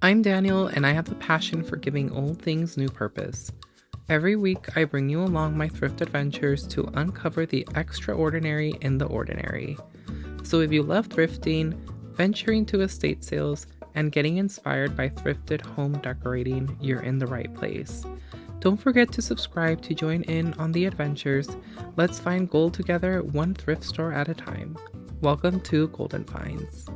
I'm Daniel, and I have the passion for giving old things new purpose. Every week, I bring you along my thrift adventures to uncover the extraordinary in the ordinary. So if you love thrifting, venturing to estate sales, and getting inspired by thrifted home decorating, you're in the right place. Don't forget to subscribe to join in on the adventures. Let's find gold together, one thrift store at a time. Welcome to Golden Finds.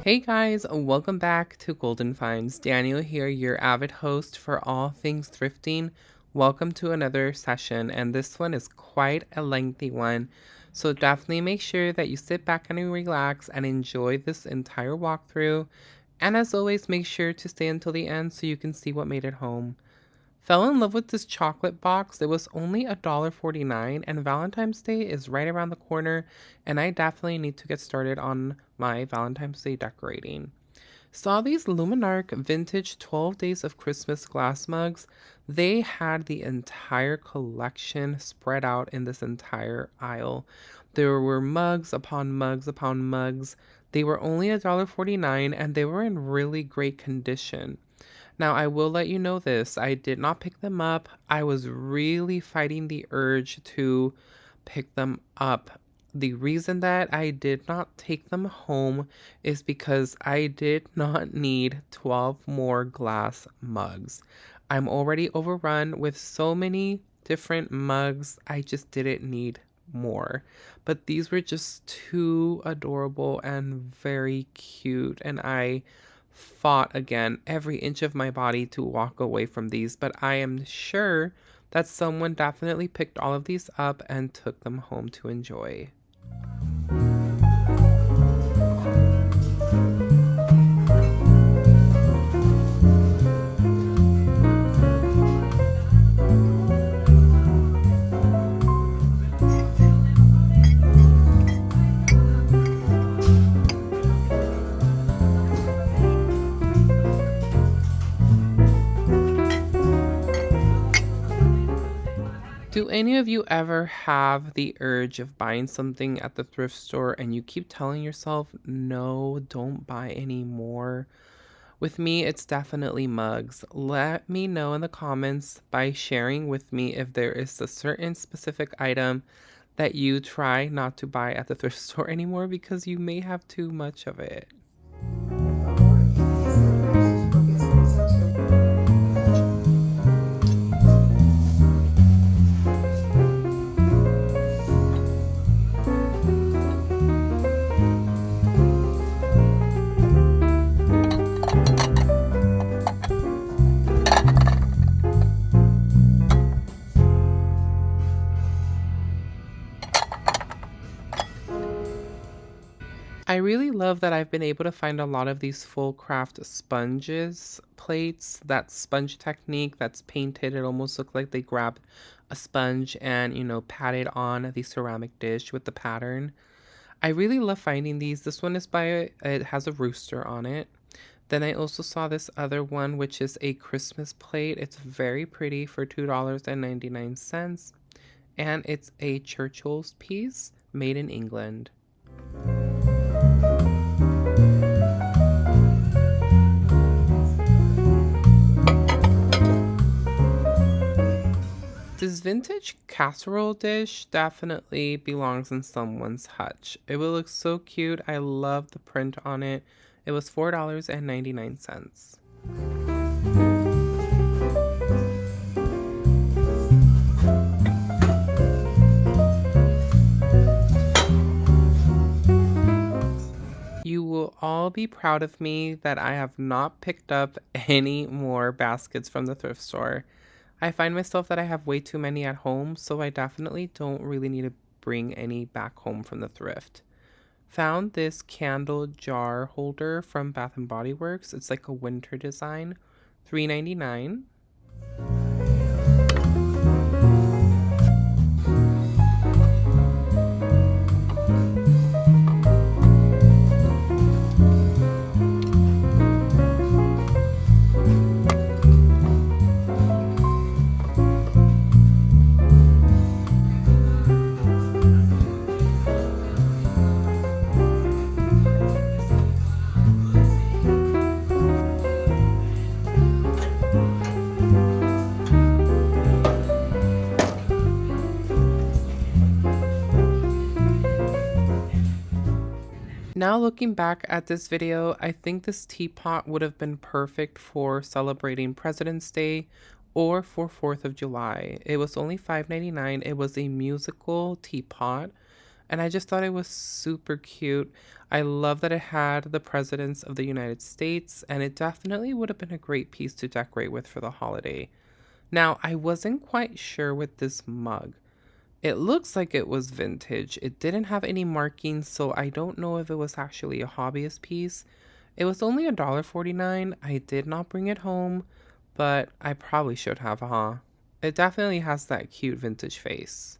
Hey guys, welcome back to Golden Finds. Daniel here, your avid host for all things thrifting. Welcome to another session, and this one is quite a lengthy one. So definitely make sure that you sit back and relax and enjoy this entire walkthrough. And as always, make sure to stay until the end so you can see what made it home. Fell in love with this chocolate box. It was only $1.49, and Valentine's Day is right around the corner, and I definitely need to get started on my Valentine's Day decorating. Saw these Luminark vintage 12 Days of Christmas glass mugs. They had the entire collection spread out in this entire aisle. There were mugs upon mugs upon mugs. They were only $1.49, and they were in really great condition. Now, I will let you know this. I did not pick them up. I was really fighting the urge to pick them up. The reason that I did not take them home is because I did not need 12 more glass mugs. I'm already overrun with so many different mugs. I just didn't need more. But these were just too adorable and very cute, and I fought again every inch of my body to walk away from these, but I am sure that someone definitely picked all of these up and took them home to enjoy. Do any of you ever have the urge of buying something at the thrift store and you keep telling yourself, no, don't buy any more? With me, it's definitely mugs. Let me know in the comments by sharing with me if there is a certain specific item that you try not to buy at the thrift store anymore because you may have too much of it. I really love that I've been able to find a lot of these full craft sponges, plates, that sponge technique that's painted. It almost looks like they grabbed a sponge and, patted on the ceramic dish with the pattern. I really love finding these. This one is it has a rooster on it. Then I also saw this other one, which is a Christmas plate. It's very pretty for $2.99. And it's a Churchill's piece made in England. This vintage casserole dish definitely belongs in someone's hutch. It will look so cute. I love the print on it. It was $4.99. You will all be proud of me that I have not picked up any more baskets from the thrift store. I find myself that I have way too many at home, so I definitely don't really need to bring any back home from the thrift. Found this candle jar holder from Bath & Body Works. It's like a winter design, $3.99. Now looking back at this video, I think this teapot would have been perfect for celebrating President's Day or for 4th of July. It was only $5.99. It was a musical teapot, and I just thought it was super cute. I love that it had the presidents of the United States, and it definitely would have been a great piece to decorate with for the holiday. Now, I wasn't quite sure with this mug. It looks like it was vintage. It didn't have any markings, so I don't know if it was actually a hobbyist piece. It was only $1.49. I did not bring it home, but I probably should have, huh? It definitely has that cute vintage face.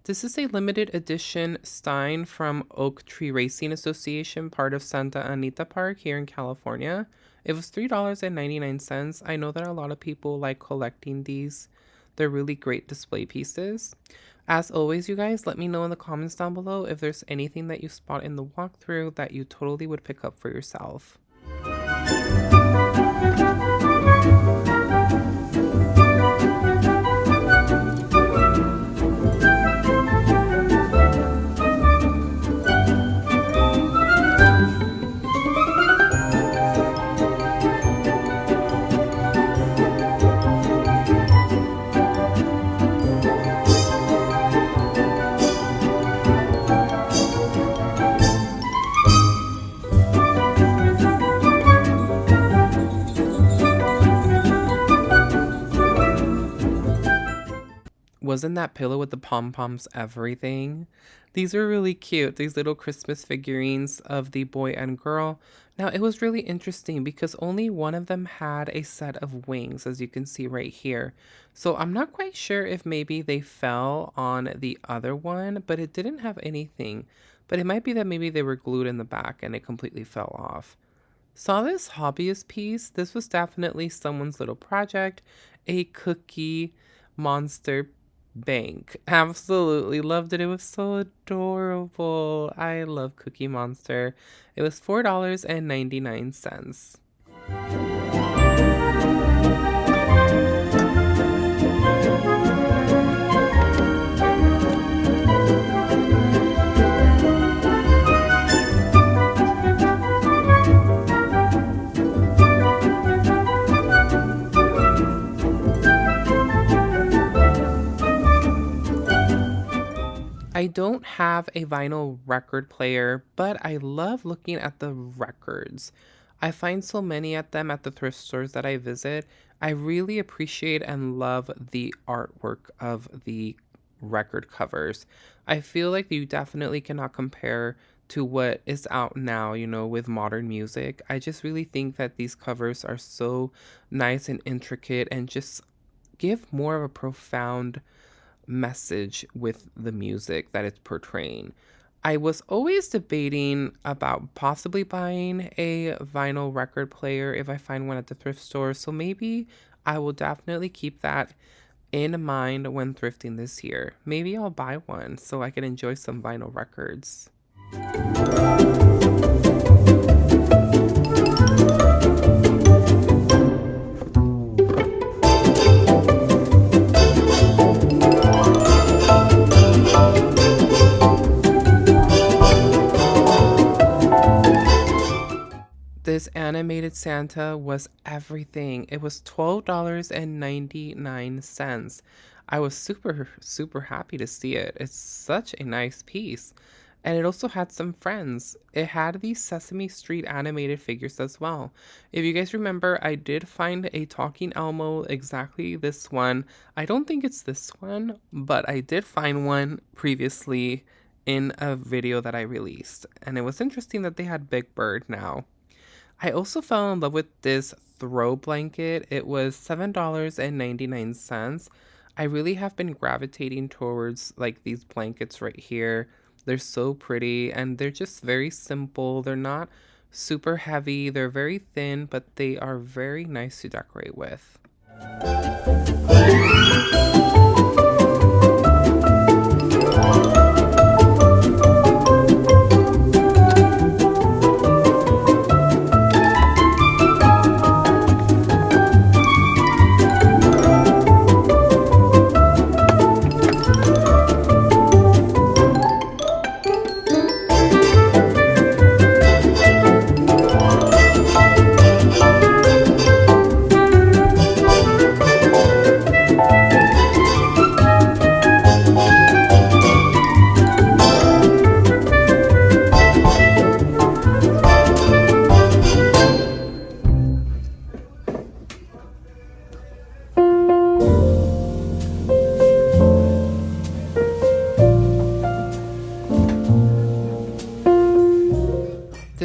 This is a limited edition Stein from Oak Tree Racing Association, part of Santa Anita Park here in California. It was $3.99. I know that a lot of people like collecting these. They're really great display pieces. As always, you guys, let me know in the comments down below if there's anything that you spot in the walkthrough that you totally would pick up for yourself. Wasn't that pillow with the pom-poms everything? These are really cute, these little Christmas figurines of the boy and girl. Now, it was really interesting because only one of them had a set of wings, as you can see right here. So I'm not quite sure if maybe they fell on the other one, but it didn't have anything. But it might be that maybe they were glued in the back and it completely fell off. Saw this hobbyist piece. This was definitely someone's little project. A cookie monster bank. Absolutely loved it. It was so adorable. I love Cookie Monster. It was $4.99. I don't have a vinyl record player, but I love looking at the records. I find so many at them at the thrift stores that I visit. I really appreciate and love the artwork of the record covers. I feel like you definitely cannot compare to what is out now, with modern music. I just really think that these covers are so nice and intricate and just give more of a profound message with the music that it's portraying. I was always debating about possibly buying a vinyl record player if I find one at the thrift store, so maybe I will definitely keep that in mind when thrifting this year. Maybe I'll buy one so I can enjoy some vinyl records. This animated Santa was everything. It was $12.99. I was super happy to see it. It's such a nice piece. And it also had some friends. It had these Sesame Street animated figures as well. If you guys remember, I did find a talking Elmo, exactly this one. I don't think it's this one, but I did find one previously in a video that I released. And it was interesting that they had Big Bird now. I also fell in love with this throw blanket. It was $7.99. I really have been gravitating towards like these blankets right here. They're so pretty and they're just very simple. They're not super heavy. They're very thin, but they are very nice to decorate with.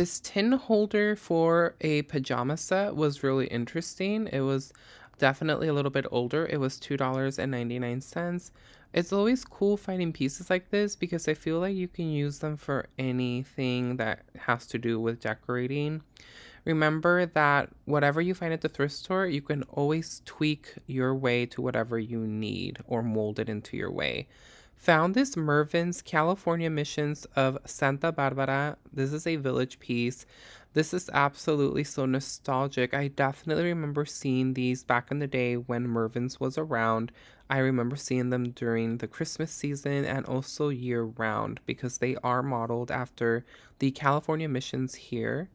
This tin holder for a pajama set was really interesting. It was definitely a little bit older. It was $2.99. It's always cool finding pieces like this because I feel like you can use them for anything that has to do with decorating. Remember that whatever you find at the thrift store, you can always tweak your way to whatever you need or mold it into your way. Found this Mervin's California Missions of Santa Barbara. This is a village piece. This is absolutely so nostalgic. I definitely remember seeing these back in the day when Mervin's was around. I remember seeing them during the Christmas season and also year round because they are modeled after the California Missions here,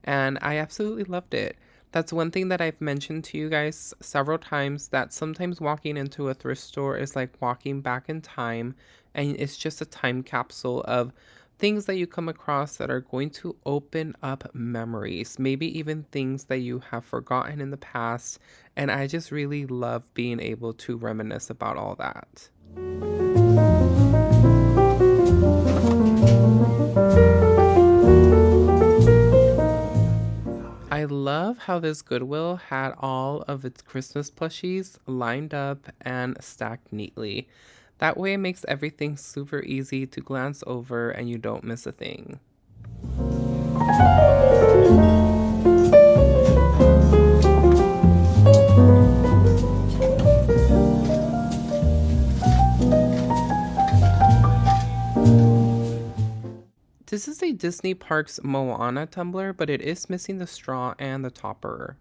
and I absolutely loved it. That's one thing that I've mentioned to you guys several times, that sometimes walking into a thrift store is like walking back in time, and it's just a time capsule of things that you come across that are going to open up memories, maybe even things that you have forgotten in the past. And I just really love being able to reminisce about all that. I love how this Goodwill had all of its Christmas plushies lined up and stacked neatly. That way it makes everything super easy to glance over and you don't miss a thing. This is a Disney Parks Moana tumbler, but it is missing the straw and the topper.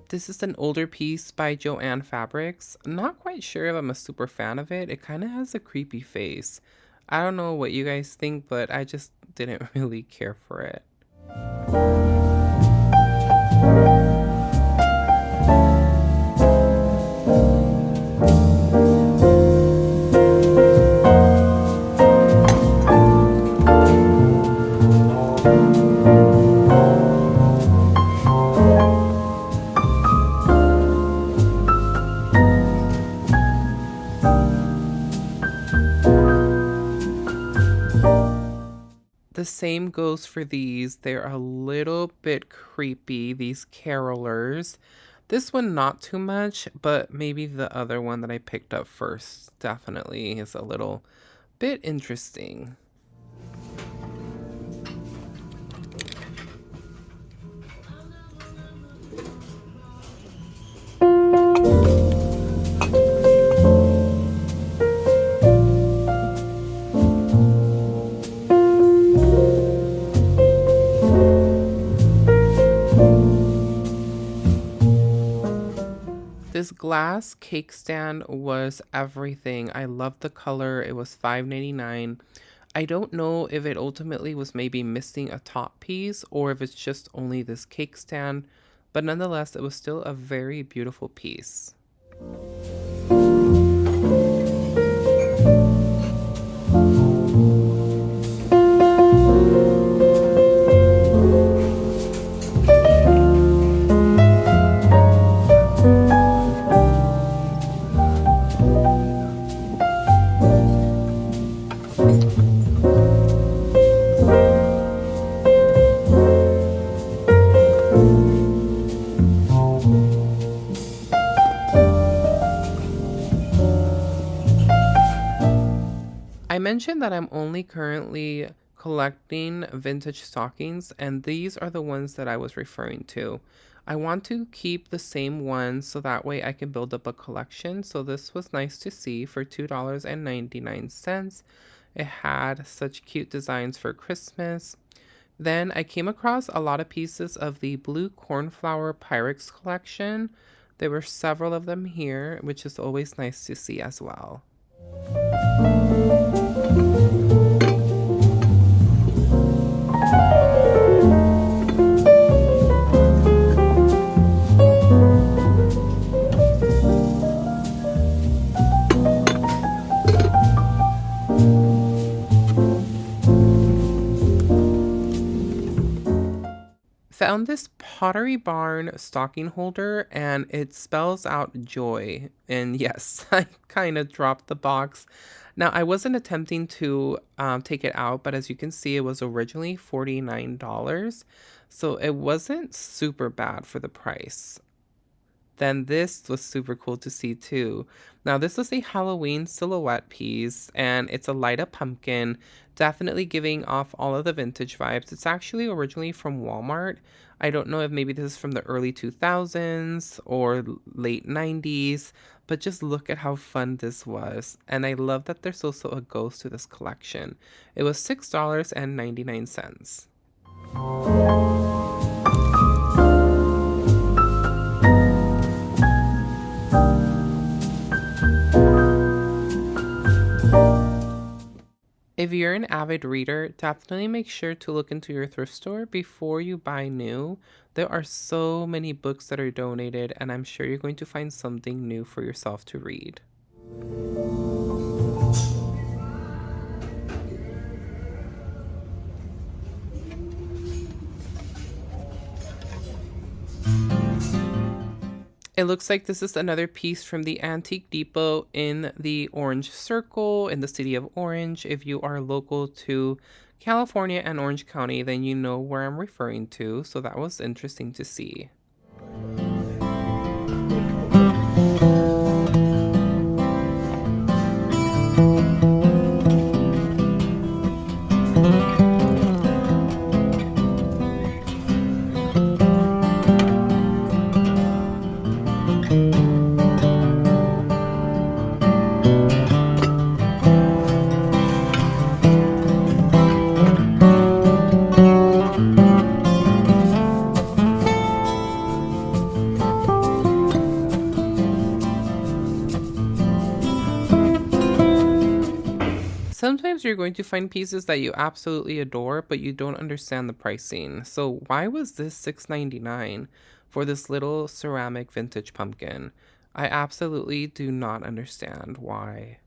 This is an older piece by Joanne Fabrics. I'm not quite sure if I'm a super fan of it. It kind of has a creepy face. I don't know what you guys think, but I just didn't really care for it. The same goes for these. They're a little bit creepy, these carolers. This one not too much, but maybe the other one that I picked up first definitely is a little bit interesting. This glass cake stand was everything. I loved the color. It was $5.99. I don't know if it ultimately was maybe missing a top piece or if it's just only this cake stand, but nonetheless, it was still a very beautiful piece. I mentioned that I'm only currently collecting vintage stockings, and these are the ones that I was referring to. I want to keep the same ones so that way I can build up a collection. So this was nice to see for $2.99. It had such cute designs for Christmas. Then I came across a lot of pieces of the Blue Cornflower Pyrex collection. There were several of them here, which is always nice to see as well. found this Pottery Barn stocking holder and it spells out joy. And yes, I kind of dropped the box. Now, I wasn't attempting to take it out, but as you can see, it was originally $49. So it wasn't super bad for the price. Then this was super cool to see too. Now, this was a Halloween silhouette piece, and it's a light up pumpkin, definitely giving off all of the vintage vibes. It's actually originally from Walmart. I don't know if maybe this is from the early 2000s or late 90s, but just look at how fun this was. And I love that there's also a ghost to this collection. It was $6.99. If you're an avid reader, definitely make sure to look into your thrift store before you buy new. There are so many books that are donated, and I'm sure you're going to find something new for yourself to read. It looks like this is another piece from the Antique Depot in the Orange Circle in the city of Orange. If you are local to California and Orange County, then you know where I'm referring to. So that was interesting to see. Sometimes you're going to find pieces that you absolutely adore, but you don't understand the pricing. So why was this $6.99 for this little ceramic vintage pumpkin? I absolutely do not understand why.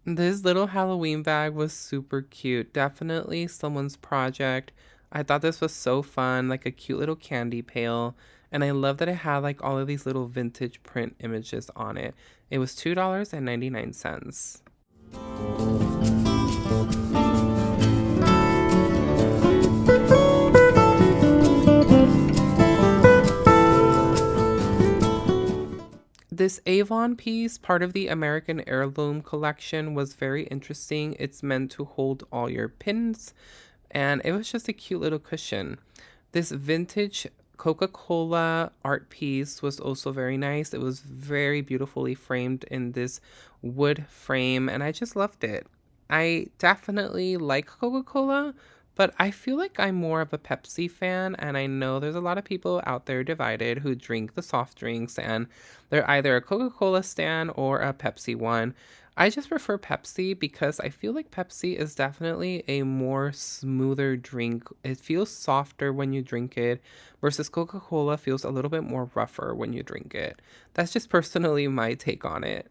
This little Halloween bag was super cute. Definitely someone's project. I thought this was so fun, like a cute little candy pail. And I love that it had like all of these little vintage print images on it. It was $2.99. This Avon piece, part of the American Heirloom collection, was very interesting. It's meant to hold all your pins, and it was just a cute little cushion. This vintage Coca-Cola art piece was also very nice. It was very beautifully framed in this wood frame, and I just loved it. I definitely like Coca-Cola, but I feel like I'm more of a Pepsi fan, and I know there's a lot of people out there divided who drink the soft drinks, and they're either a Coca-Cola stan or a Pepsi one. I just prefer Pepsi because I feel like Pepsi is definitely a more smoother drink. It feels softer when you drink it versus Coca-Cola feels a little bit more rougher when you drink it. That's just personally my take on it.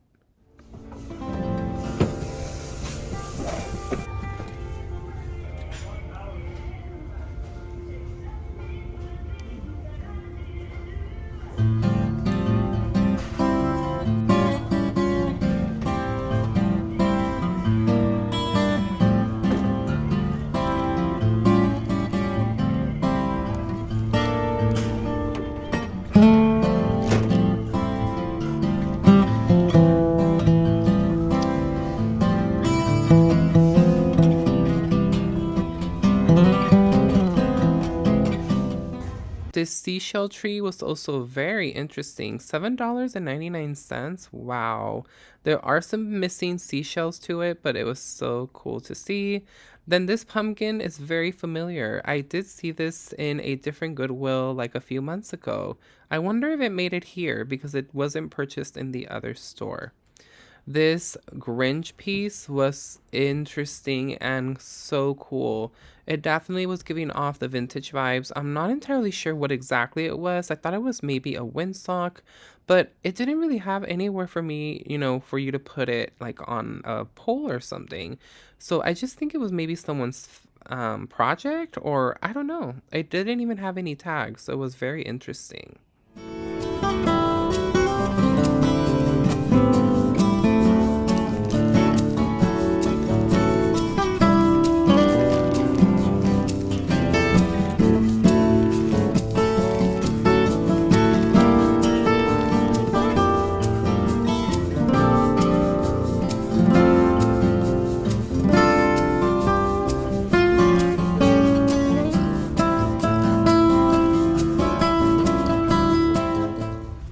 This seashell tree was also very interesting. $7.99. Wow. There are some missing seashells to it, but it was so cool to see. Then this pumpkin is very familiar. I did see this in a different Goodwill like a few months ago. I wonder if it made it here because it wasn't purchased in the other store. This Grinch piece was interesting and so cool. It definitely was giving off the vintage vibes. I'm not entirely sure what exactly it was. I thought it was maybe a windsock, but it didn't really have anywhere for me, for you to put it like on a pole or something. So I just think it was maybe someone's project, or I don't know. It didn't even have any tags, so it was very interesting.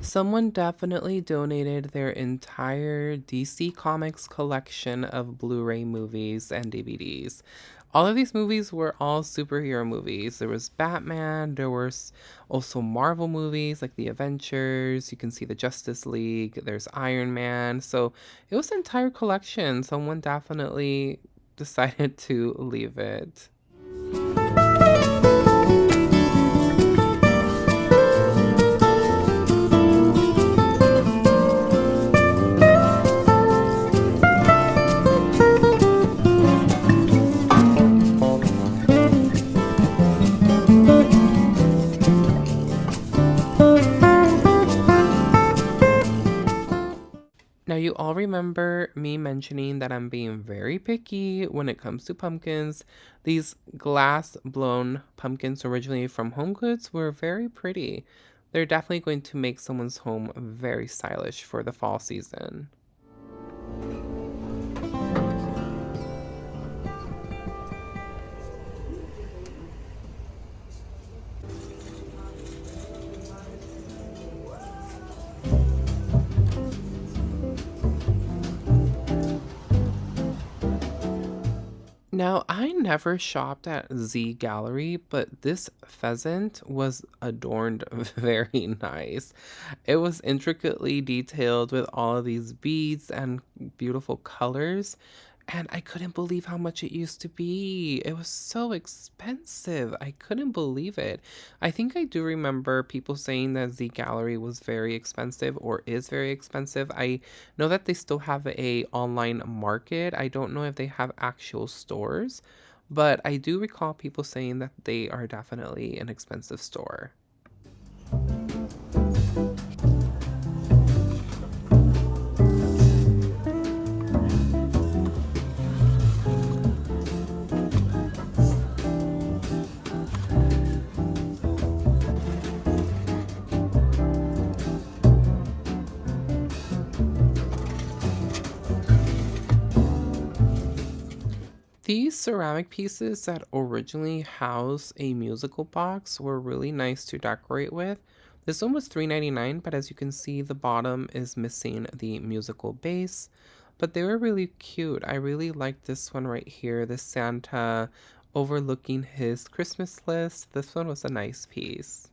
Someone definitely donated their entire DC Comics collection of Blu ray movies and DVDs. All of these movies were all superhero movies. There was Batman, there was also Marvel movies like The Avengers, you can see the Justice League, there's Iron Man. So it was an entire collection. Someone definitely decided to leave it. Now, you all remember me mentioning that I'm being very picky when it comes to pumpkins. These glass blown pumpkins, originally from Home Goods, were very pretty. They're definitely going to make someone's home very stylish for the fall season. Now, I never shopped at Z Gallery, but this pheasant was adorned very nice. It was intricately detailed with all of these beads and beautiful colors, and I couldn't believe how much it used to be. It was so expensive. I couldn't believe it. I think I do remember people saying that Z Gallery was very expensive or is very expensive. I know that they still have a online market. I don't know if they have actual stores, but I do recall people saying that they are definitely an expensive store. These ceramic pieces that originally house a musical box were really nice to decorate with. This one was $3.99, but as you can see, the bottom is missing the musical base. But they were really cute. I really liked this one right here, the Santa overlooking his Christmas list. This one was a nice piece.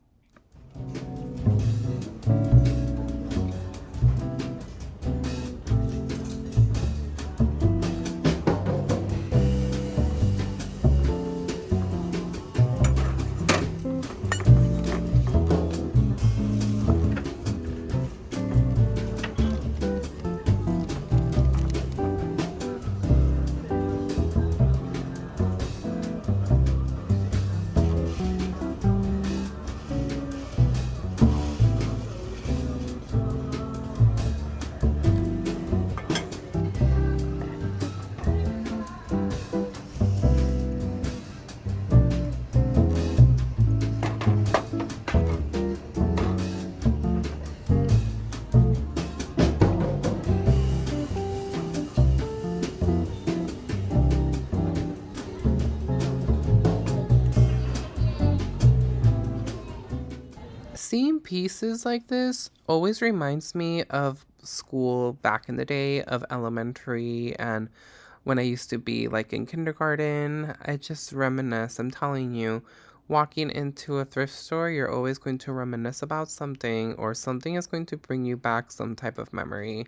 Seeing pieces like this always reminds me of school back in the day, of elementary, and when I used to be like in kindergarten. I just reminisce. I'm telling you, walking into a thrift store, you're always going to reminisce about something, or something is going to bring you back some type of memory.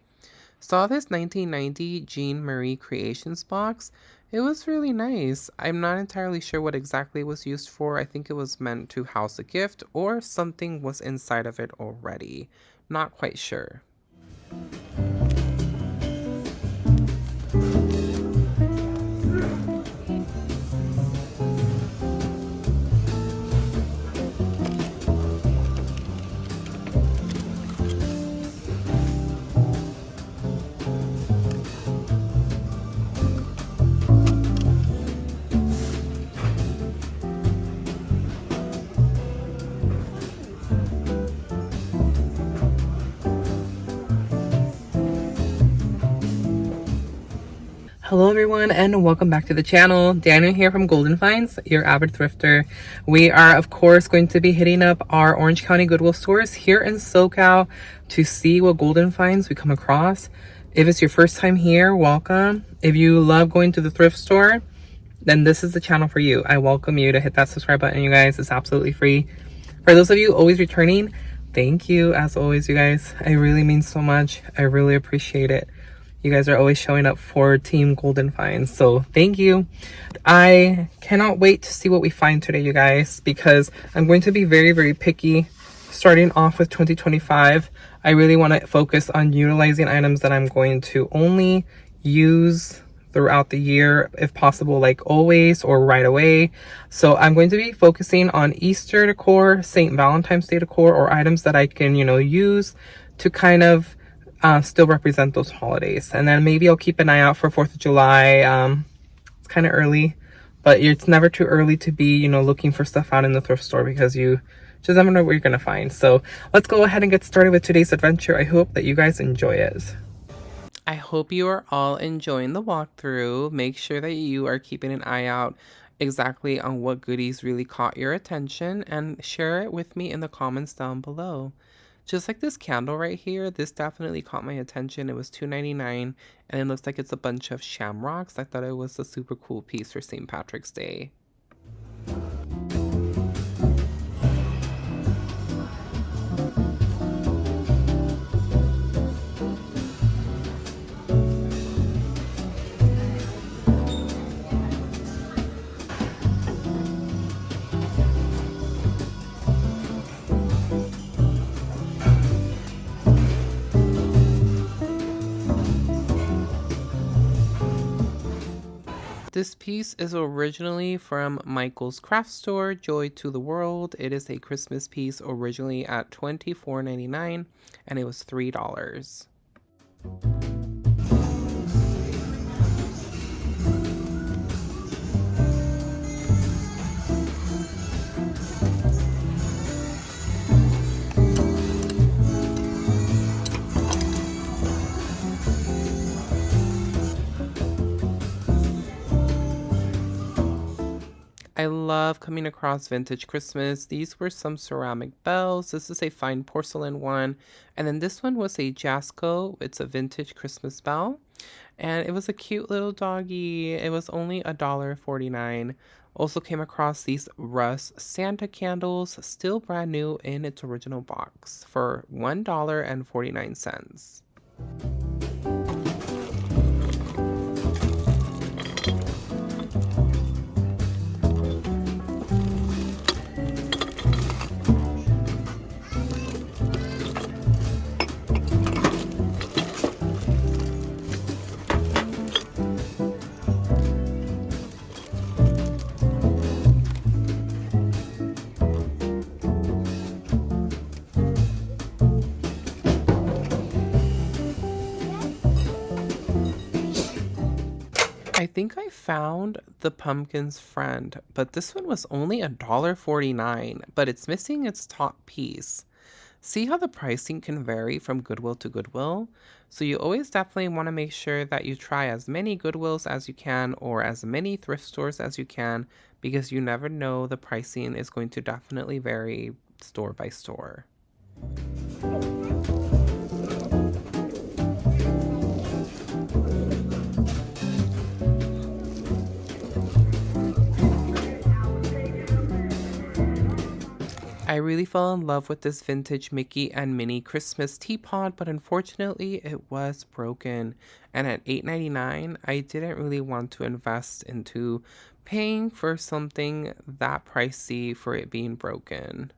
Saw this 1990 Jean Marie Creations box. It was really nice. I'm not entirely sure what exactly it was used for. I think it was meant to house a gift, or something was inside of it already. Not quite sure. Hello everyone and welcome back to the channel. Daniel here from Golden Finds, your avid thrifter. We are of course going to be hitting up our Orange County Goodwill stores here in SoCal to see what Golden Finds we come across. If it's your first time here, welcome. If you love going to the thrift store, then this is the channel for you. I welcome you to hit that subscribe button, you guys. It's absolutely free. For those of you always returning, thank you as always, you guys. It really means so much. I really appreciate it. You guys are always showing up for Team Golden Finds, so thank you. I cannot wait to see what we find today, you guys, because I'm going to be very, very picky. Starting off with 2025, I really want to focus on utilizing items that I'm going to only use throughout the year, if possible, like always or right away. So I'm going to be focusing on Easter decor, St. Valentine's Day decor, or items that I can, use to kind of still represent those holidays. And then maybe I'll keep an eye out for 4th of July. It's kind of early, but it's never too early to be, looking for stuff out in the thrift store, because you just never know what you're going to find. So let's go ahead and get started with today's adventure. I hope that you guys enjoy it. I hope you are all enjoying the walkthrough. Make sure that you are keeping an eye out exactly on what goodies really caught your attention, and share it with me in the comments down below. Just like this candle right here, this definitely caught my attention. It was $2.99 and it looks like it's a bunch of shamrocks. I thought it was a super cool piece for St. Patrick's Day. This piece is originally from Michael's craft store, Joy to the World. It is a Christmas piece originally at $24.99 and it was $3. I love coming across vintage Christmas. These were some ceramic bells. This is a fine porcelain one. And then this one was a Jasco. It's a vintage Christmas bell. And it was a cute little doggy. It was only $1.49. Also came across these Russ Santa candles, still brand new in its original box, for $1.49. I think I found the pumpkin's friend, but this one was only $1.49, but it's missing its top piece. See how the pricing can vary from Goodwill to Goodwill? So you always definitely want to make sure that you try as many Goodwills as you can, or as many thrift stores as you can, because you never know, the pricing is going to definitely vary store by store. I really fell in love with this vintage Mickey and Minnie Christmas teapot, but unfortunately it was broken. And at $8.99, I didn't really want to invest into paying for something that pricey for it being broken.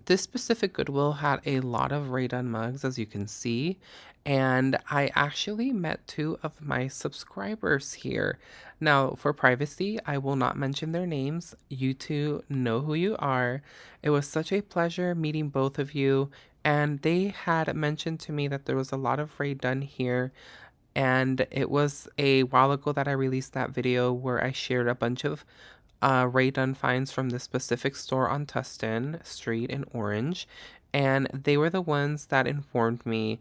This specific Goodwill had a lot of Rae Dunn mugs, as you can see, and I actually met two of my subscribers here. Now, for privacy, I will not mention their names. You two know who you are. It was such a pleasure meeting both of you, and they had mentioned to me that there was a lot of Rae Dunn here. And it was a while ago that I released that video where I shared a bunch of Rae Dunn finds from this specific store on Tustin Street in Orange, and they were the ones that informed me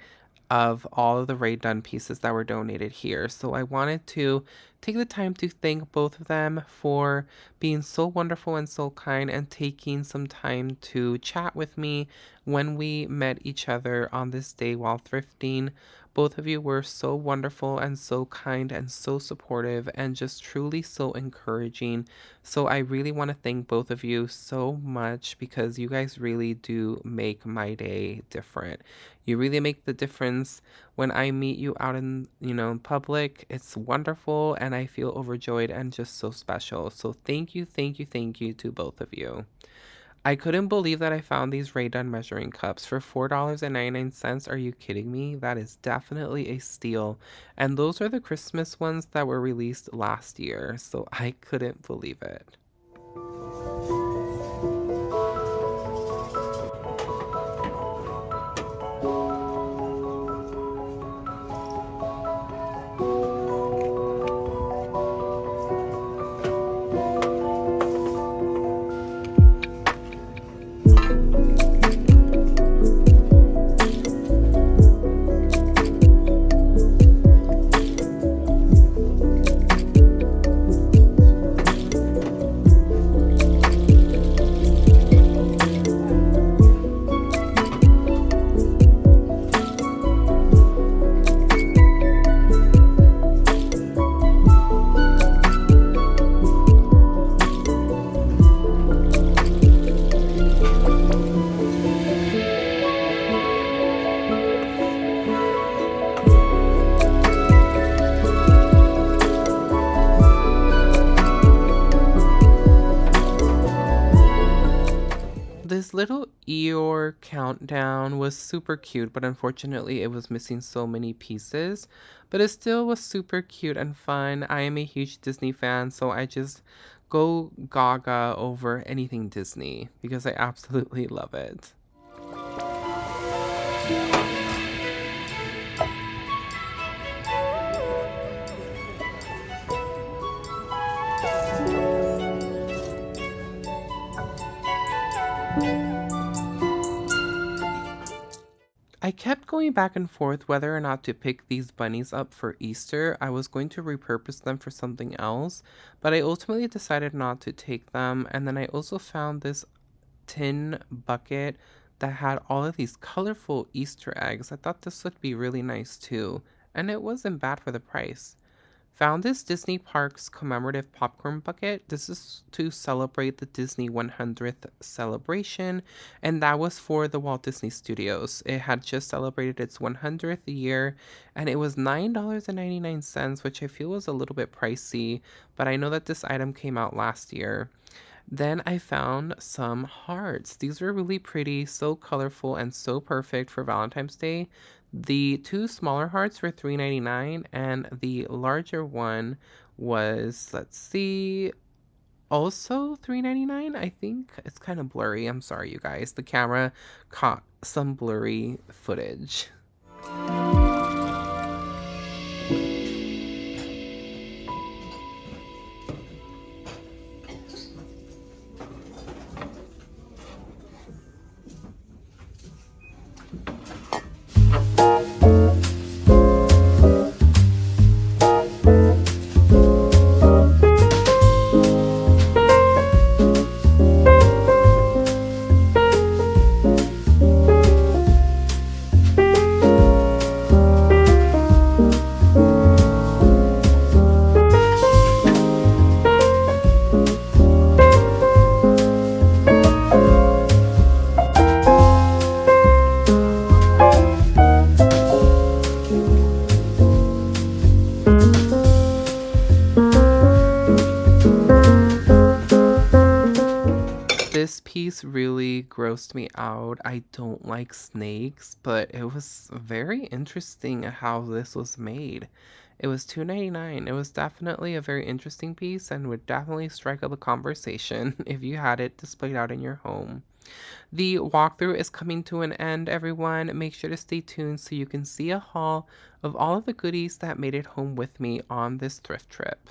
of all of the Rae Dunn pieces that were donated here. So I wanted to take the time to thank both of them for being so wonderful and so kind and taking some time to chat with me when we met each other on this day while thrifting. Both of you were so wonderful and so kind and so supportive and just truly so encouraging. So I really want to thank both of you so much because you guys really do make my day different. You really make the difference when I meet you out in, public. It's wonderful and I feel overjoyed and just so special. So thank you, thank you, thank you to both of you. I couldn't believe that I found these Rae Dunn measuring cups for $4.99. Are you kidding me? That is definitely a steal. And those are the Christmas ones that were released last year, so I couldn't believe it. This little Eeyore countdown was super cute, but unfortunately it was missing so many pieces. But it still was super cute and fun. I am a huge Disney fan, so I just go gaga over anything Disney because I absolutely love it. I kept going back and forth whether or not to pick these bunnies up for Easter. I was going to repurpose them for something else, but I ultimately decided not to take them. And then I also found this tin bucket that had all of these colorful Easter eggs. I thought this would be really nice too, and it wasn't bad for the price. Found this Disney Parks commemorative popcorn bucket. This is to celebrate the Disney 100th celebration, and that was for the Walt Disney Studios. It had just celebrated its 100th year, and it was $9.99, which I feel was a little bit pricey, but I know that this item came out last year. Then I found some hearts. These were really pretty, so colorful, and so perfect for Valentine's Day. The two smaller hearts were $3.99, and the larger one was, let's see, also $3.99. I think it's kind of blurry. I'm sorry, you guys. The camera caught some blurry footage. piece really grossed me out. I don't like snakes, but it was very interesting how this was made. It was $2.99. It was definitely a very interesting piece and would definitely strike up a conversation if you had it displayed out in your home. The walkthrough is coming to an end, everyone. Make sure to stay tuned so you can see a haul of all of the goodies that made it home with me on this thrift trip.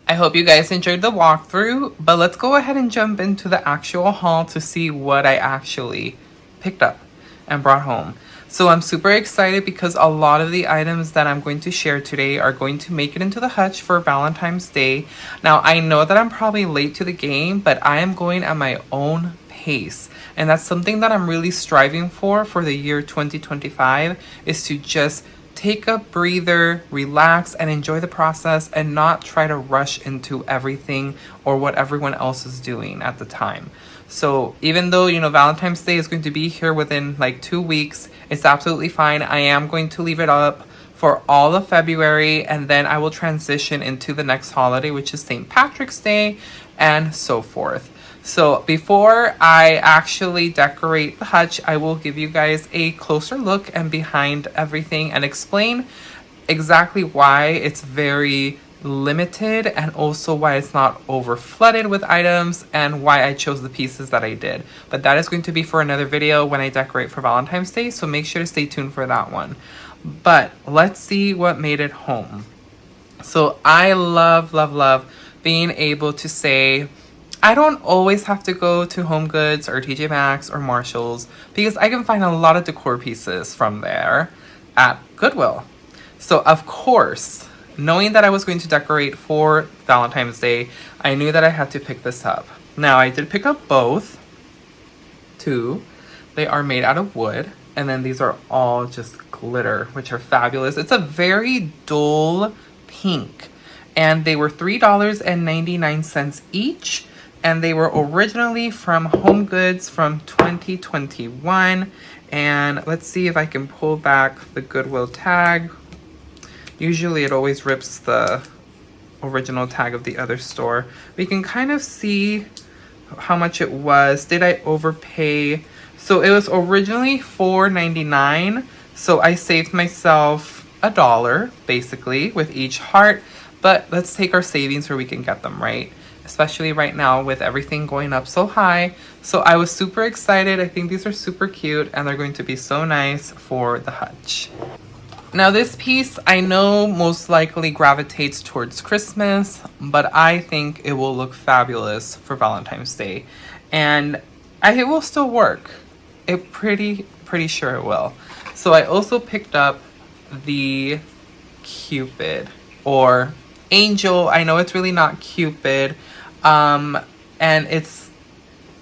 I hope you guys enjoyed the walkthrough, but let's go ahead and jump into the actual haul to see what I actually picked up and brought home. So I'm super excited because a lot of the items that I'm going to share today are going to make it into the hutch for Valentine's Day. Now, I know that I'm probably late to the game, but I am going at my own pace. And that's something that I'm really striving for the year 2025, is to just take a breather, relax, and enjoy the process and not try to rush into everything or what everyone else is doing at the time. So even though, Valentine's Day is going to be here within like 2 weeks, it's absolutely fine. I am going to leave it up for all of February, and then I will transition into the next holiday, which is St. Patrick's Day, and so forth. So before I actually decorate the hutch, I will give you guys a closer look and behind everything and explain exactly why it's very limited and also why it's not over flooded with items and why I chose the pieces that I did. But that is going to be for another video when I decorate for Valentine's Day, so make sure to stay tuned for that one. But let's see what made it home. So I love being able to say, I don't always have to go to Home Goods or TJ Maxx or Marshalls because I can find a lot of decor pieces from there at Goodwill. So of course, knowing that I was going to decorate for Valentine's Day, I knew that I had to pick this up. Now, I did pick up both, two. They are made out of wood, and then these are all just glitter, which are fabulous. It's a very dull pink, and they were $3.99 each. And they were originally from Home Goods from 2021. And let's see if I can pull back the Goodwill tag. Usually it always rips the original tag of the other store. We can kind of see how much it was. Did I overpay? So it was originally $4.99. So I saved myself $1 basically with each heart. But let's take our savings where we can get them, right? Especially right now with everything going up so high. So I was super excited. I think these are super cute and they're going to be so nice for the hutch. Now this piece I know most likely gravitates towards Christmas, but I think it will look fabulous for Valentine's Day. And it will still work. It pretty sure it will. So I also picked up the Cupid or Angel. I know it's really not Cupid. And it's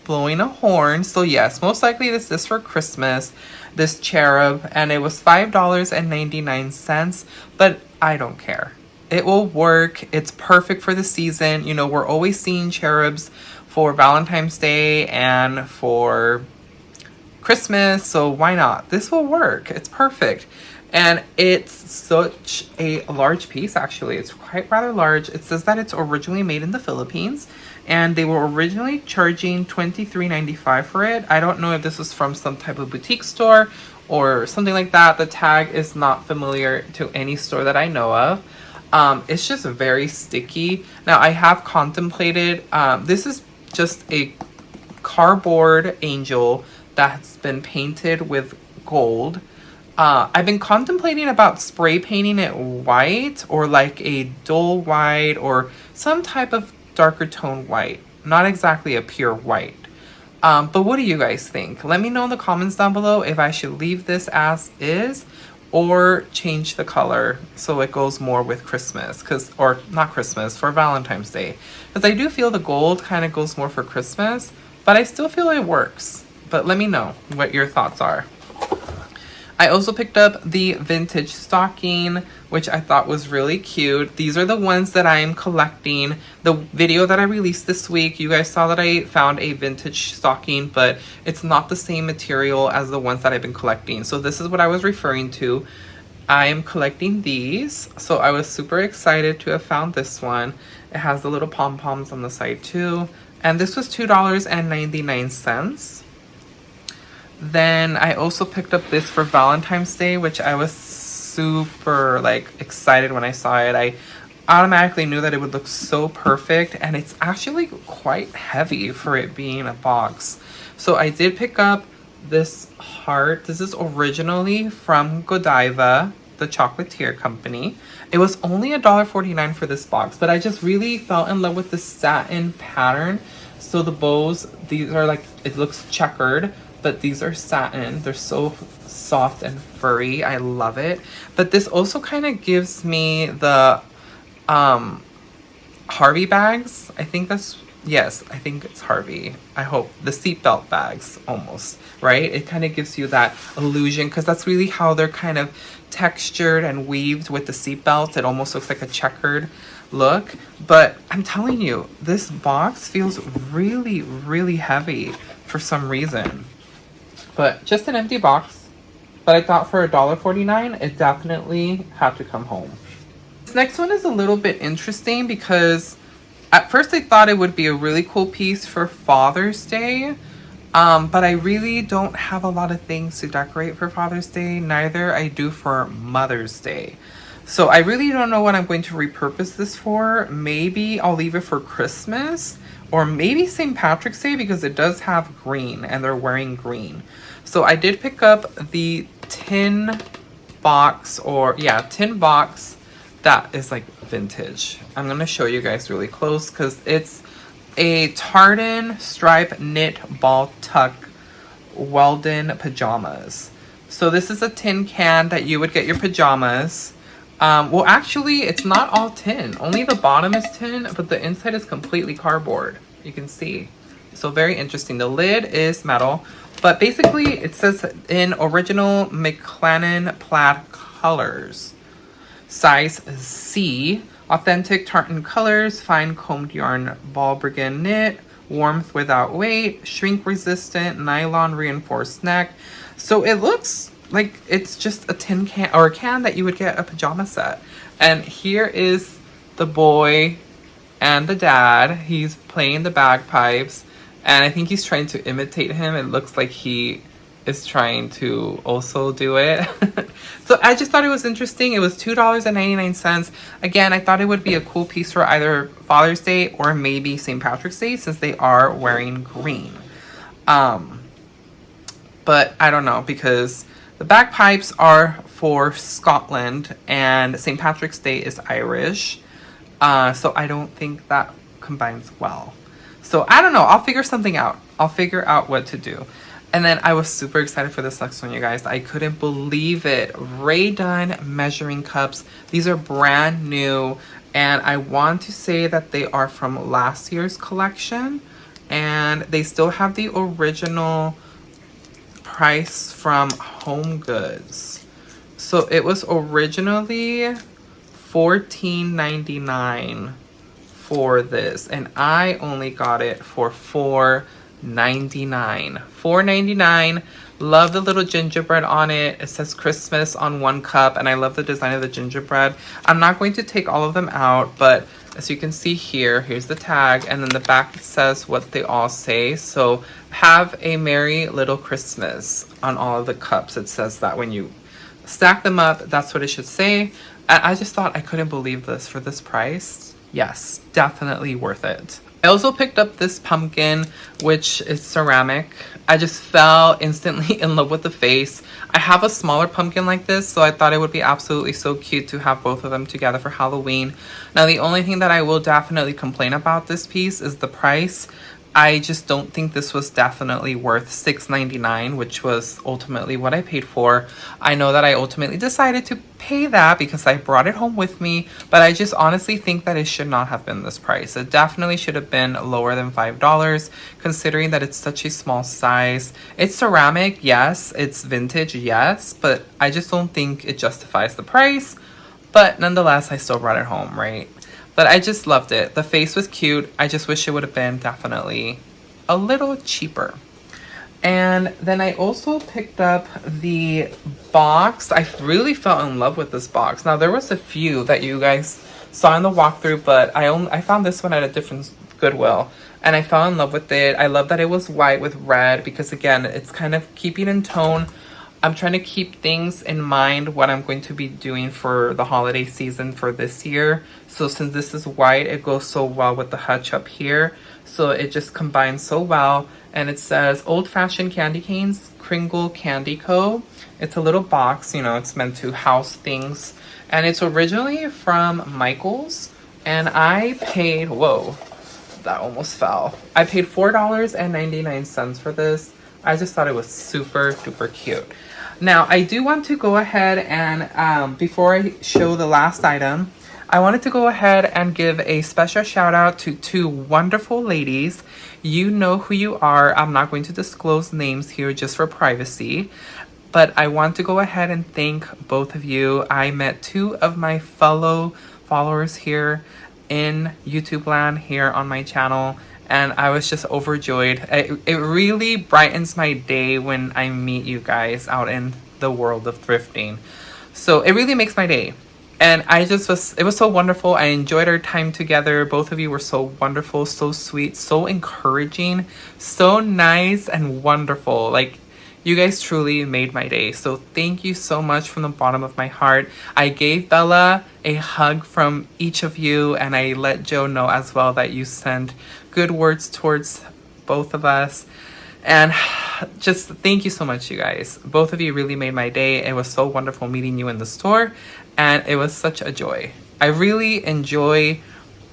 blowing a horn. So yes, most likely this is for Christmas, this cherub, and it was $5.99, but I don't care. It will work. It's perfect for the season. We're always seeing cherubs for Valentine's Day and for Christmas, so why not? This will work. It's perfect. And it's such a large piece, actually. It's quite rather large. It says that it's originally made in the Philippines, and they were originally charging $23.95 for it. I don't know if this was from some type of boutique store or something like that. The tag is not familiar to any store that I know of. It's just very sticky. Now, I have contemplated, this is just a cardboard angel that's been painted with gold. I've been contemplating about spray painting it white or like a dull white or some type of darker tone white. Not exactly a pure white. But what do you guys think? Let me know in the comments down below if I should leave this as is or change the color so it goes more with Christmas, or not Christmas, for Valentine's Day. Because I do feel the gold kind of goes more for Christmas, but I still feel it works. But let me know what your thoughts are. I also picked up the vintage stocking, which I thought was really cute. These are the ones that I am collecting. The video that I released this week, you guys saw that I found a vintage stocking, but it's not the same material as the ones that I've been collecting. So this is what I was referring to. I am collecting these. So I was super excited to have found this one. It has the little pom-poms on the side too. And this was $2.99. Then I also picked up this for Valentine's Day, which I was super excited when I saw it. I automatically knew that it would look so perfect, and it's actually quite heavy for it being a box. So I did pick up this heart. This is originally from Godiva, the chocolatier company. It was only $1.49 for this box, but I just really fell in love with the satin pattern. So the bows, these are it looks checkered, but these are satin. They're so soft and furry. I love it. But this also kind of gives me the Harvey bags. I think it's Harvey. I hope. The seatbelt bags, almost, right? It kind of gives you that illusion, because that's really how they're kind of textured and weaved with the seatbelt. It almost looks like a checkered look. But I'm telling you, this box feels really, really heavy for some reason. But just an empty box. But I thought for $1.49, it definitely had to come home. This next one is a little bit interesting because at first I thought it would be a really cool piece for Father's Day. But I really don't have a lot of things to decorate for Father's Day. Neither I do for Mother's Day. So I really don't know what I'm going to repurpose this for. Maybe I'll leave it for Christmas. Or maybe St. Patrick's Day, because it does have green and they're wearing green. So I did pick up the tin box that is vintage. I'm going to show you guys really close because it's a tartan stripe knit ball tuck Weldon pajamas. So this is a tin can that you would get your pajamas. Well, actually, it's not all tin. Only the bottom is tin, but the inside is completely cardboard. You can see. So very interesting. The lid is metal, but basically it says in original McLennan plaid colors. Size C. Authentic tartan colors. Fine combed yarn balbriggan knit. Warmth without weight. Shrink resistant. Nylon reinforced neck. So it looks like it's just a tin can, or a can that you would get a pajama set. And here is the boy and the dad. He's playing the bagpipes, and I think he's trying to imitate him. It looks like he is trying to also do it. So I just thought it was interesting. It was $2.99. Again, I thought it would be a cool piece for either Father's Day or maybe St. Patrick's Day, since they are wearing green. But I don't know, because the bagpipes are for Scotland and St. Patrick's Day is Irish. So I don't think that combines well. So I don't know. I'll figure something out. I'll figure out what to do. And then I was super excited for this next one, you guys. I couldn't believe it. Rae Dunn measuring cups. These are brand new. And I want to say that they are from last year's collection. And they still have the original price from Home Goods. So it was originally $14.99 for this, and I only got it for $4.99. $4.99. Love the little gingerbread on it. It says Christmas on one cup, and I love the design of the gingerbread. I'm not going to take all of them out, but as you can see here, here's the tag, and then the back says what they all say. So have a merry little Christmas on all of the cups. It says that when you stack them up, that's what it should say. And I just thought, I couldn't believe this for this price. Yes, definitely worth it. I also picked up this pumpkin, which is ceramic. I just fell instantly in love with the face. I have a smaller pumpkin like this, so I thought it would be absolutely so cute to have both of them together for Halloween. Now, the only thing that I will definitely complain about this piece is the price. I just don't think this was definitely worth $6.99, which was ultimately what I paid for. I know that I ultimately decided to pay that because I brought it home with me, but I just honestly think that it should not have been this price. It definitely should have been lower than $5, considering that it's such a small size. It's ceramic, yes. It's vintage, yes, but I just don't think it justifies the price. But nonetheless, I still brought it home, right? But I just loved it. The face was cute. I just wish it would have been definitely a little cheaper. And then I also picked up the box. I really fell in love with this box. Now, there was a few that you guys saw in the walkthrough, but I found this one at a different Goodwill. And I fell in love with it. I love that it was white with red because, again, it's kind of keeping in tone. I'm trying to keep things in mind what I'm going to be doing for the holiday season for this year. So since this is white, it goes so well with the hutch up here. So it just combines so well. And it says Old Fashioned Candy Canes, Kringle Candy Co. It's a little box, you know, it's meant to house things. And it's originally from Michael's. And I paid, whoa, that almost fell. I paid $4.99 for this. I just thought it was super duper cute. Now, I do want to go ahead and, before I show the last item, I wanted to go ahead and give a special shout out to two wonderful ladies. You know who you are. I'm not going to disclose names here just for privacy, but I want to go ahead and thank both of you. I met two of my fellow followers here in YouTube land here on my channel, and I was just overjoyed. It really brightens my day when I meet you guys out in the world of thrifting. So it really makes my day. And it was so wonderful. I enjoyed our time together. Both of you were so wonderful, so sweet, so encouraging, so nice and wonderful. Like, you guys truly made my day. So thank you so much from the bottom of my heart. I gave Bella a hug from each of you, and I let Joe know as well that you sent good words towards both of us. And just thank you so much, you guys. Both of you really made my day. It was so wonderful meeting you in the store, and it was such a joy. I really enjoy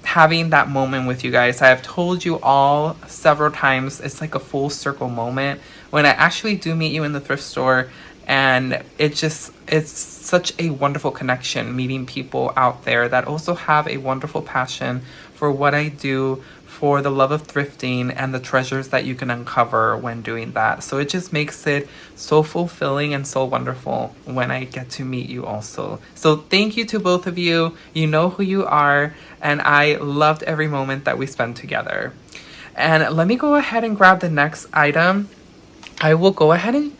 having that moment with you guys. I have told you all several times, it's like a full circle moment when I actually do meet you in the thrift store, and it's such a wonderful connection meeting people out there that also have a wonderful passion for what I do, for the love of thrifting and the treasures that you can uncover when doing that. So it just makes it so fulfilling and so wonderful when I get to meet you also. So thank you to both of you. You know who you are, and I loved every moment that we spent together. And let me go ahead and grab the next item. I will go ahead and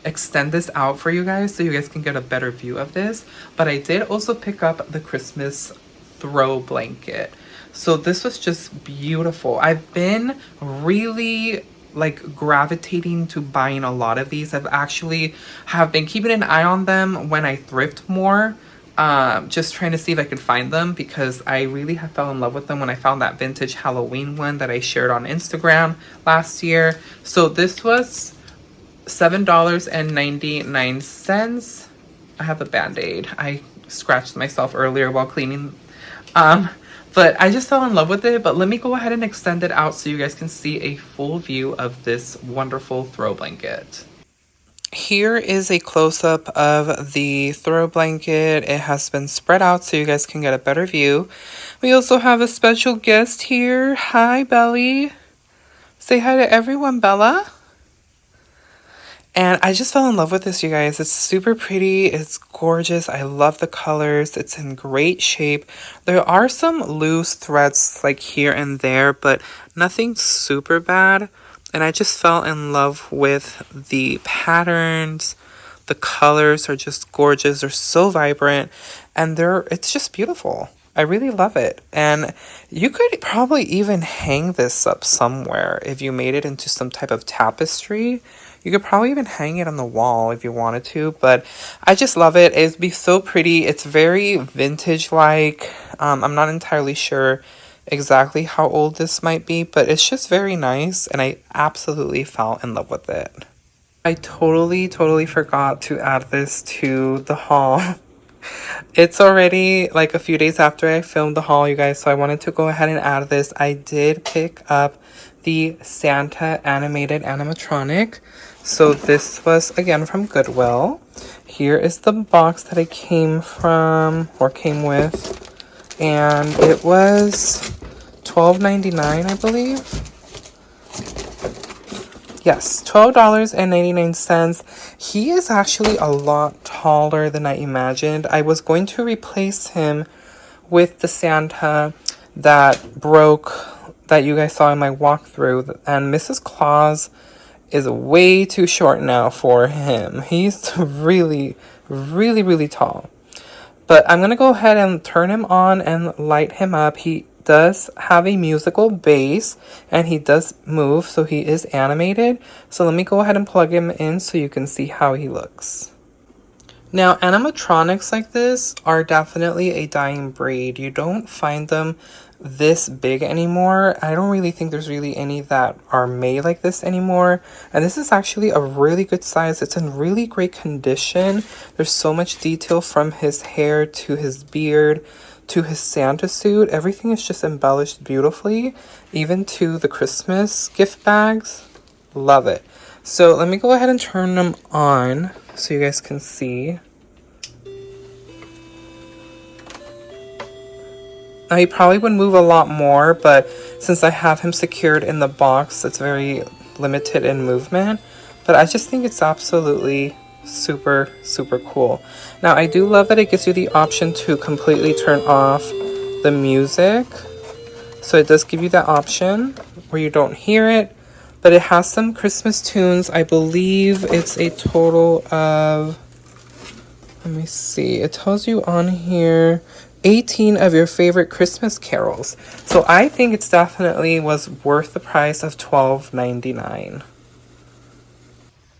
extend this out for you guys so you guys can get a better view of this. But I did also pick up the Christmas throw blanket. So this was just beautiful. I've been really like gravitating to buying a lot of these. I've actually have been keeping an eye on them when I thrift more. Just trying to see if I could find them because I really have fell in love with them when I found that vintage Halloween one that I shared on Instagram last year. So this was $7.99. I have a Band-Aid. I scratched myself earlier while cleaning. But I just fell in love with it. But let me go ahead and extend it out so you guys can see a full view of this wonderful throw blanket. Here is a close-up of the throw blanket. It has been spread out so you guys can get a better view. We also have a special guest here. Hi, Belly. Say hi to everyone, Bella. And I just fell in love with this, you guys. It's super pretty. It's gorgeous. I love the colors. It's in great shape. There are some loose threads like here and there, but nothing super bad. And I just fell in love with the patterns. The colors are just gorgeous. They're so vibrant. And it's just beautiful. I really love it. And you could probably even hang this up somewhere if you made it into some type of tapestry. You could probably even hang it on the wall if you wanted to, but I just love it. It'd be so pretty. It's very vintage-like. I'm not entirely sure exactly how old this might be, but it's just very nice, and I absolutely fell in love with it. I totally forgot to add this to the haul. It's already like a few days after I filmed the haul, you guys, so I wanted to go ahead and add this. I did pick up the Santa animated animatronic. So this was, again, from Goodwill. Here is the box that it came from, or came with. And it was $12.99, I believe. Yes, $12.99. He is actually a lot taller than I imagined. I was going to replace him with the Santa that broke, that you guys saw in my walkthrough. And Mrs. Claus is way too short now for him. He's really, really, really tall. But I'm going to go ahead and turn him on and light him up. He does have a musical base and he does move, so he is animated. So let me go ahead and plug him in so you can see how he looks. Now, animatronics like this are definitely a dying breed. You don't find them this big anymore. I don't really think there's really any that are made like this anymore. And this is actually a really good size. It's in really great condition. There's so much detail from his hair to his beard to his Santa suit. Everything is just embellished beautifully, even to the Christmas gift bags. Love it. So let me go ahead and turn them on so you guys can see. Now, he probably would move a lot more, but since I have him secured in the box, it's very limited in movement. But I just think it's absolutely super, super cool. Now, I do love that it gives you the option to completely turn off the music. So it does give you that option where you don't hear it. But it has some Christmas tunes. I believe it's a total of, let me see, it tells you on here 18 of your favorite Christmas carols. So I think it's definitely was worth the price of $12.99.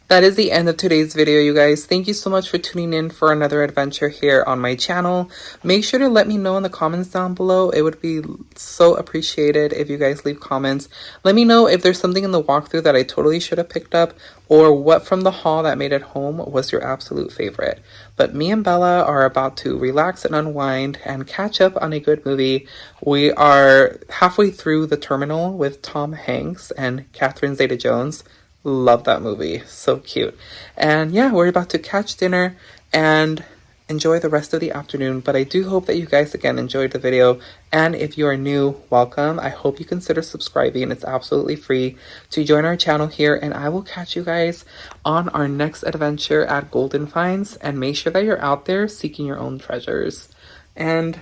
That is the end of today's video, you guys. Thank you so much for tuning in for another adventure here on my channel. Make sure to let me know in the comments down below. It would be so appreciated if you guys leave comments. Let me know if there's something in the walkthrough that I totally should have picked up, or what from the haul that made it home was your absolute favorite. But me and Bella are about to relax and unwind and catch up on a good movie. We are halfway through The Terminal with Tom Hanks and Catherine Zeta-Jones. Love that movie. So cute. And yeah, we're about to catch dinner and enjoy the rest of the afternoon. But I do hope that you guys again enjoyed the video. And if you are new, welcome. I hope you consider subscribing. It's absolutely free to join our channel here. And I will catch you guys on our next adventure at Golden Finds. And make sure that you're out there seeking your own treasures. And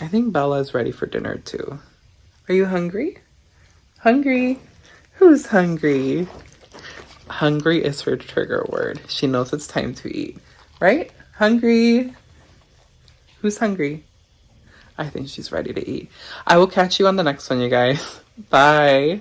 I think Bella is ready for dinner too. Are you hungry? Hungry? Who's hungry? Hungry is her trigger word. She knows it's time to eat. Right? Hungry? Who's hungry? I think she's ready to eat. I will catch you on the next one, you guys. Bye.